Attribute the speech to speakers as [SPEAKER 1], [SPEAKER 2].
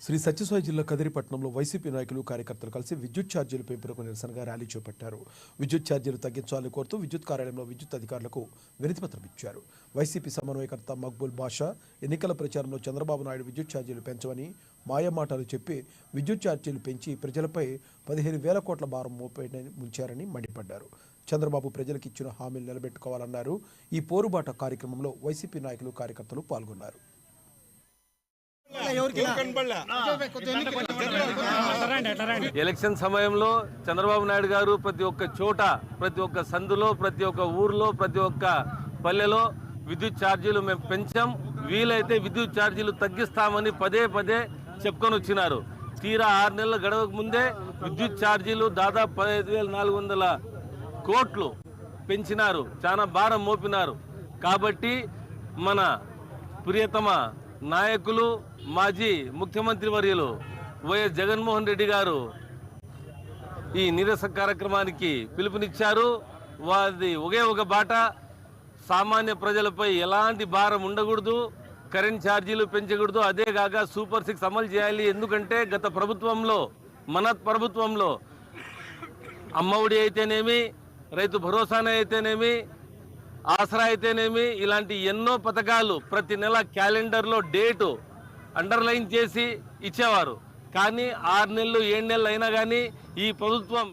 [SPEAKER 1] శ్రీ సత్యసాయి జిల్లా కదిరిపట్నంలో వైసీపీ నాయకులు కార్యకర్తలు కలిసి విద్యుత్ ఛార్జీలు పెంపునకు నిరసనగా ర్యాలీ చేపట్టారు. విద్యుత్ ఛార్జీలు తగ్గించాలని కోరుతూ విద్యుత్ కార్యాలయంలో విద్యుత్ అధికారులకు వినతిపత్రం ఇచ్చారు. వైసీపీ సమన్వయకర్త మక్బూల్ బాషా ఎన్నికల ప్రచారంలో చంద్రబాబు నాయుడు విద్యుత్ ఛార్జీలు పెంచమని మాయమాటలు చెప్పి విద్యుత్ ఛార్జీలు పెంచి ప్రజలపై 15,000 కోట్ల భారం మోపేయని ముంచారని మండిపడ్డారు. చంద్రబాబు ప్రజలకు ఇచ్చిన హామీలు నిలబెట్టుకోవాలన్నారు. ఈ పోరుబాట కార్యక్రమంలో వైసీపీ నాయకులు కార్యకర్తలు పాల్గొన్నారు.
[SPEAKER 2] ఎలక్షన్ సమయంలో చంద్రబాబు నాయుడు గారు ప్రతి ఒక్క చోట, ప్రతి ఒక్క సందులో, ప్రతి ఒక్క ఊర్లో, ప్రతి ఒక్క పల్లెలో విద్యుత్ ఛార్జీలు మేము పెంచాం, వీలైతే విద్యుత్ ఛార్జీలు తగ్గిస్తామని పదే పదే చెప్పుకొని వచ్చినారు. తీరా 6 నెలల గడవక ముందే విద్యుత్ ఛార్జీలు దాదాపు 15,400 కోట్లు పెంచినారు, చాలా భారం మోపినారు. కాబట్టి మన ప్రియతమ నాయకులు మాజీ ముఖ్యమంత్రి వర్యులు వైఎస్ జగన్మోహన్ రెడ్డి గారు ఈ నిరసన కార్యక్రమానికి పిలుపునిచ్చారు. వారి ఒకే ఒక బాట, సామాన్య ప్రజలపై ఎలాంటి భారం ఉండకూడదు, కరెంట్ ఛార్జీలు పెంచకూడదు, అదే కాక సూపర్ 6 అమలు చేయాలి. ఎందుకంటే గత ప్రభుత్వంలో, మన ప్రభుత్వంలో అమ్మఒడి అయితేనేమి, రైతు భరోసానే అయితేనేమి, ఆసరా అయితేనేమి, ఇలాంటి ఎన్నో పథకాలు ప్రతి నెల క్యాలెండర్లో డేటు అండర్లైన్ చేసి ఇచ్చేవారు. కానీ 6 నెలలు 7 నెలలు అయినా కానీ ఈ ప్రభుత్వం